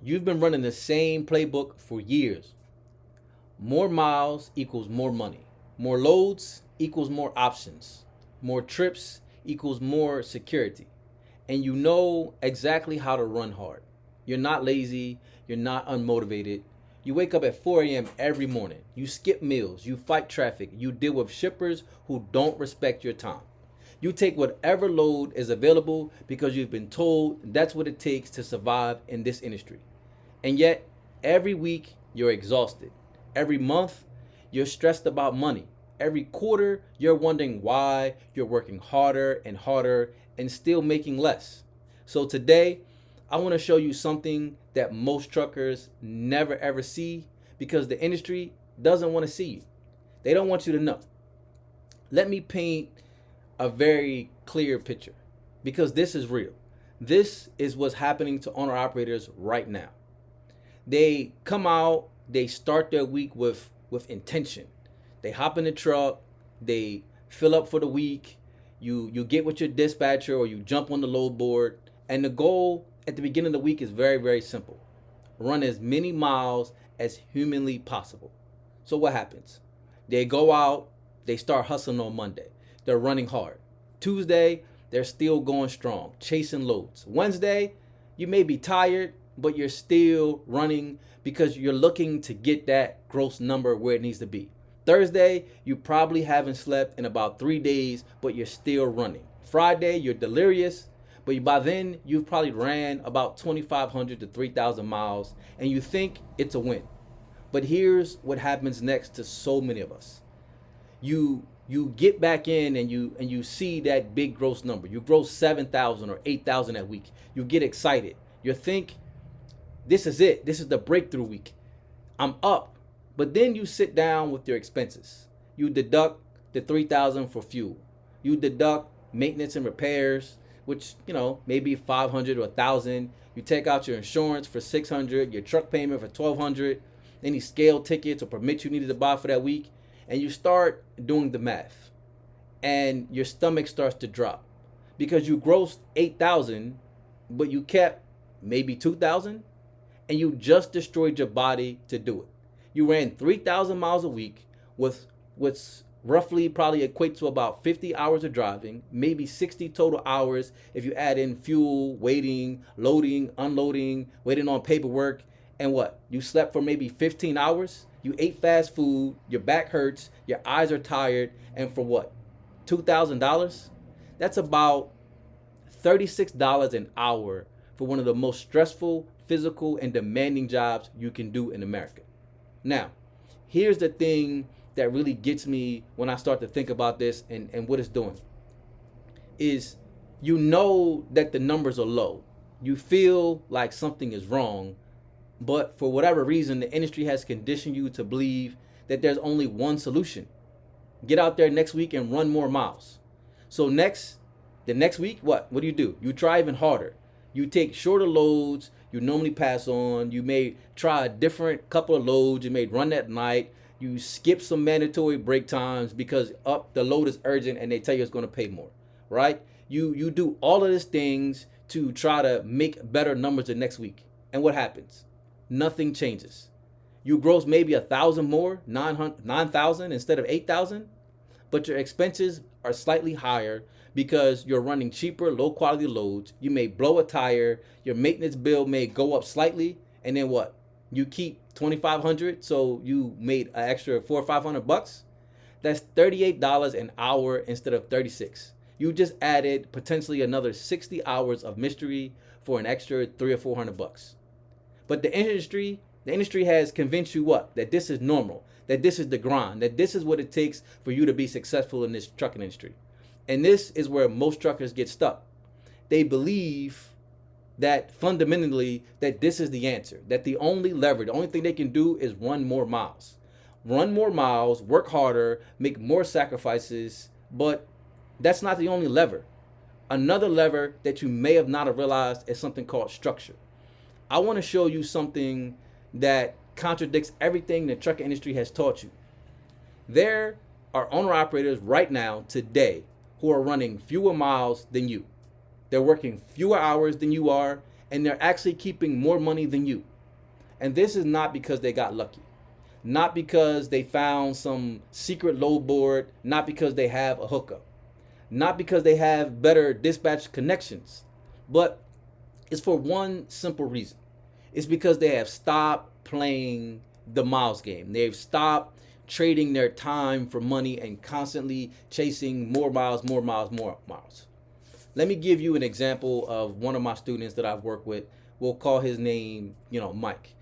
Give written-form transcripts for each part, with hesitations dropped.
You've been running the same playbook for years. More miles equals more money. More loads equals more options. More trips equals more security. And you know exactly how to run hard. You're not lazy. You're not unmotivated. You wake up at 4 a.m. every morning. You skip meals. You fight traffic. You deal with shippers who don't respect your time. You take whatever load is available because you've been told that's what it takes to survive in this industry. And yet, every week, you're exhausted. Every month, you're stressed about money. Every quarter, you're wondering why you're working harder and harder and still making less. So, today, I want to show you something that most truckers never ever see because the industry doesn't want to see you. They don't want you to know. Let me paint a very clear picture because this is real. This is what's happening to owner operators right now. They come out, they start their week with intention. They hop in the truck, they fill up for the week. You get with your dispatcher or you jump on the load board, and the goal at the beginning of the week is very simple. Run as many miles as humanly possible. So what happens? They go out, they start hustling on Monday. They're running hard. Tuesday, they're still going strong, chasing loads. Wednesday, you may be tired, but you're still running because you're looking to get that gross number where it needs to be. Thursday, you probably haven't slept in about 3 days, but you're still running. Friday, you're delirious, but by then you've probably ran about 2,500 to 3,000 miles and you think it's a win. But here's what happens next to so many of us. You get back in and you see that big gross number. You gross 7,000 or 8,000 that week. You get excited. You think this is it. This is the breakthrough week. I'm up. But then you sit down with your expenses. You deduct the 3,000 for fuel. You deduct maintenance and repairs, which, maybe 500 or 1,000. You take out your insurance for 600, your truck payment for 1,200, any scale tickets or permits you needed to buy for that week, and you start doing the math. And your stomach starts to drop because you grossed 8,000, but you kept maybe 2,000, and you just destroyed your body to do it. You ran 3,000 miles a week with what's roughly probably equate to about 50 hours of driving, maybe 60 total hours if you add in fuel, waiting, loading, unloading, waiting on paperwork. And what? You slept for maybe 15 hours. You ate fast food. Your back hurts. Your eyes are tired. And for what? $2,000? That's about $36 an hour for one of the most stressful, physical, and demanding jobs you can do in America. Now, here's the thing that really gets me when I start to think about this and what it's doing is you know that the numbers are low. You feel like something is wrong, but for whatever reason, the industry has conditioned you to believe that there's only one solution. Get out there next week and run more miles. So the next week, what do? You try even harder. You take shorter loads you normally pass on. You may try a different couple of loads. You may run at night. You skip some mandatory break times because the load is urgent and they tell you it's going to pay more, right? You do all of these things to try to make better numbers the next week. And what happens? Nothing changes. You gross maybe 1,000 more, 9,000 instead of 8,000, but your expenses are slightly higher because you're running cheaper, low quality loads. You may blow a tire, your maintenance bill may go up slightly, and then what? You keep 2,500, so you made an extra $400 or $500. That's $38 an hour instead of 36. You just added potentially another 60 hours of mystery for an extra $300 or $400. But the industry has convinced you what? That this is normal, that this is the grind, that this is what it takes for you to be successful in this trucking industry. And this is where most truckers get stuck. They believe that fundamentally that this is the answer, that the only lever, the only thing they can do is run more miles. Run more miles, work harder, make more sacrifices, but that's not the only lever. Another lever that you may have not have realized is something called structure. I want to show you something that contradicts everything the trucking industry has taught you. There are owner operators right now, today, who are running fewer miles than you. They're working fewer hours than you are, and they're actually keeping more money than you. And this is not because they got lucky, not because they found some secret load board, not because they have a hookup, not because they have better dispatch connections, but it's for one simple reason. It's because they have stopped playing the miles game. They've stopped trading their time for money and constantly chasing more miles, more miles, more miles. Let me give you an example of one of my students that I've worked with. We'll call his name, Mike.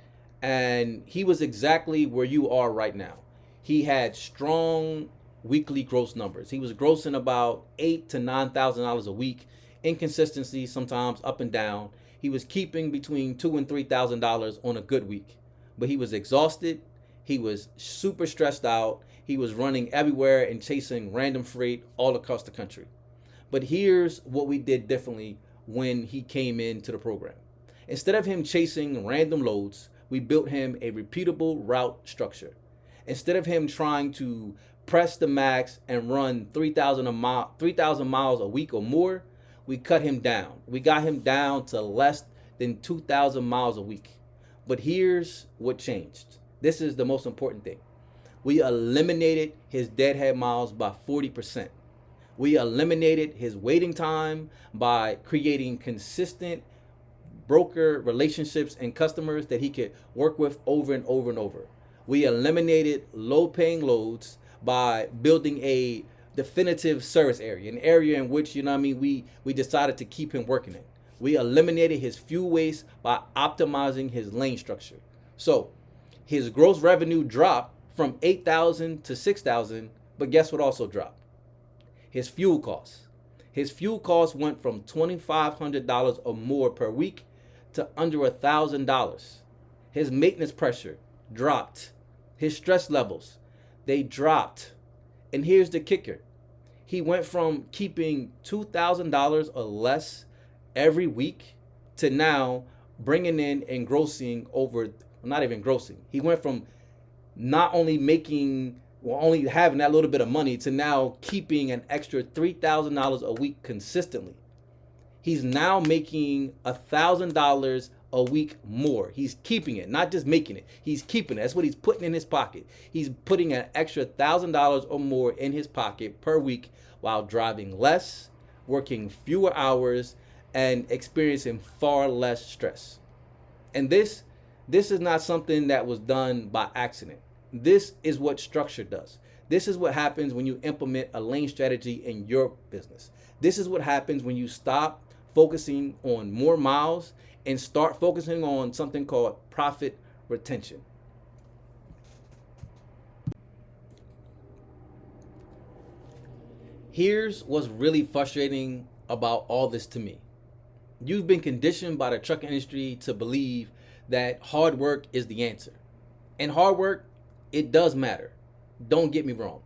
And he was exactly where you are right now. He had strong weekly gross numbers. He was grossing about $8,000 to $9,000 a week. Inconsistency, sometimes up and down. He was keeping between $2,000 and $3,000 on a good week, but he was exhausted. He was super stressed out. He was running everywhere and chasing random freight all across the country. But here's what we did differently when he came into the program. Instead of him chasing random loads, we built him a repeatable route structure. Instead of him trying to press the max and run 3,000 miles a week or more, we cut him down. We got him down to less than 2,000 miles a week. But here's what changed. This is the most important thing. We eliminated his deadhead miles by 40%. We eliminated his waiting time by creating consistent broker relationships and customers that he could work with over and over and over. We eliminated low paying loads by building a definitive service area, an area in which, we decided to keep him working in. We eliminated his fuel waste by optimizing his lane structure. So his gross revenue dropped from 8,000 to 6,000, but guess what also dropped? His fuel costs. His fuel costs went from $2,500 or more per week to under $1,000. His maintenance pressure dropped. His stress levels, they dropped. And here's the kicker. He went from keeping $2,000 or less every week to now bringing in and grossing over, not even grossing. He went from not only only having that little bit of money to now keeping an extra $3,000 a week consistently. He's now making $1,000 a week more. He's keeping it, not just making it. He's keeping it. That's what he's putting in his pocket. He's putting an extra $1,000 or more in his pocket per week while driving less, working fewer hours, and experiencing far less stress. And this is not something that was done by accident. This is what structure does. This is what happens when you implement a lane strategy in your business. This is what happens when you stop focusing on more miles and start focusing on something called profit retention. Here's what's really frustrating about all this to me. You've been conditioned by the truck industry to believe that hard work is the answer. And hard work, it does matter. Don't get me wrong.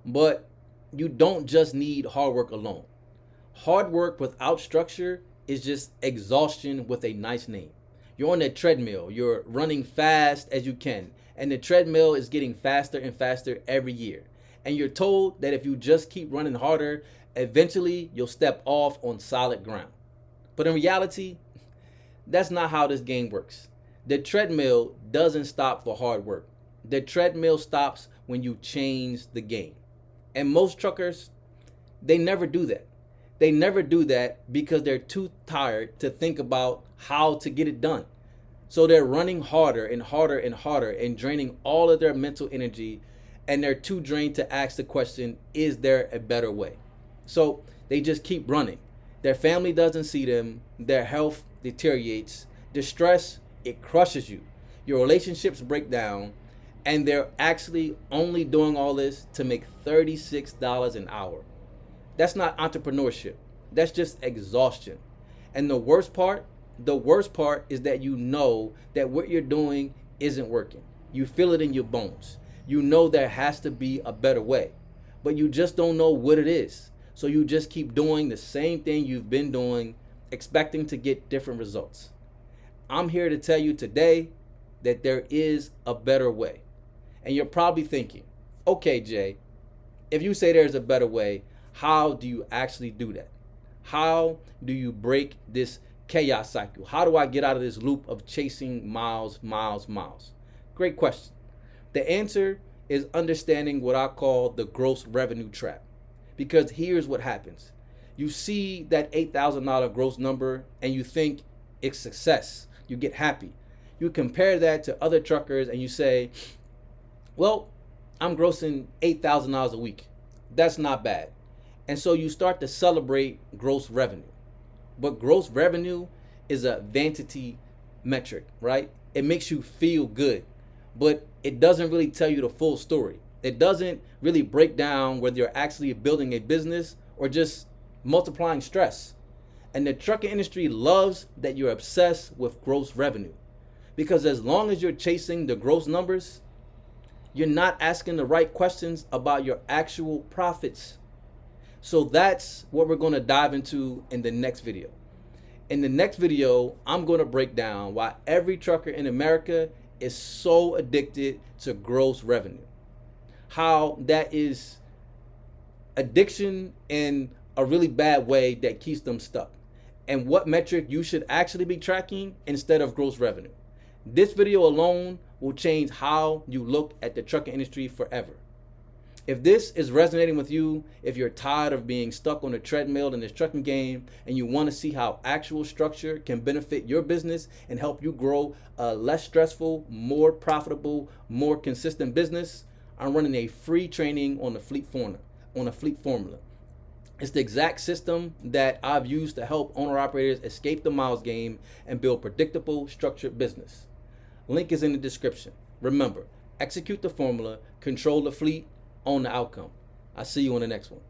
But you don't just need hard work alone. Hard work without structure is just exhaustion with a nice name. You're on the treadmill. You're running fast as you can. And the treadmill is getting faster and faster every year. And you're told that if you just keep running harder, eventually you'll step off on solid ground. But in reality, that's not how this game works. The treadmill doesn't stop for hard work. The treadmill stops when you change the game. And most truckers, they never do that. They never do that because they're too tired to think about how to get it done. So they're running harder and harder and harder and draining all of their mental energy, and they're too drained to ask the question, is there a better way? So they just keep running. Their family doesn't see them. Their health deteriorates. The stress, it crushes you. Your relationships break down, and they're actually only doing all this to make $36 an hour. That's not entrepreneurship. That's just exhaustion. And the worst part is that you know that what you're doing isn't working. You feel it in your bones. You know there has to be a better way, but you just don't know what it is. So you just keep doing the same thing you've been doing, expecting to get different results. I'm here to tell you today that there is a better way. And you're probably thinking, okay, Jay, if you say there's a better way, how do you actually do that? How do you break this chaos cycle? How do I get out of this loop of chasing miles, miles, miles? Great question. The answer is understanding what I call the gross revenue trap. Because here's what happens. You see that $8,000 gross number and you think it's success. You get happy. You compare that to other truckers and you say, well, I'm grossing $8,000 a week. That's not bad. And so you start to celebrate gross revenue. But gross revenue is a vanity metric, right? It makes you feel good, but it doesn't really tell you the full story. It doesn't really break down whether you're actually building a business or just multiplying stress. And the trucking industry loves that you're obsessed with gross revenue. Because as long as you're chasing the gross numbers, you're not asking the right questions about your actual profits. So that's what we're going to dive into in the next video. In the next video, I'm going to break down why every trucker in America is so addicted to gross revenue. How that is addiction in a really bad way that keeps them stuck. And what metric you should actually be tracking instead of gross revenue. This video alone will change how you look at the trucking industry forever. If this is resonating with you, if you're tired of being stuck on a treadmill in this trucking game and you want to see how actual structure can benefit your business and help you grow a less stressful, more profitable, more consistent business, I'm running a free training on the fleet formula. It's the exact system that I've used to help owner-operators escape the miles game and build predictable, structured business. Link is in the description. Remember, execute the formula, control the fleet, own the outcome. I'll see you on the next one.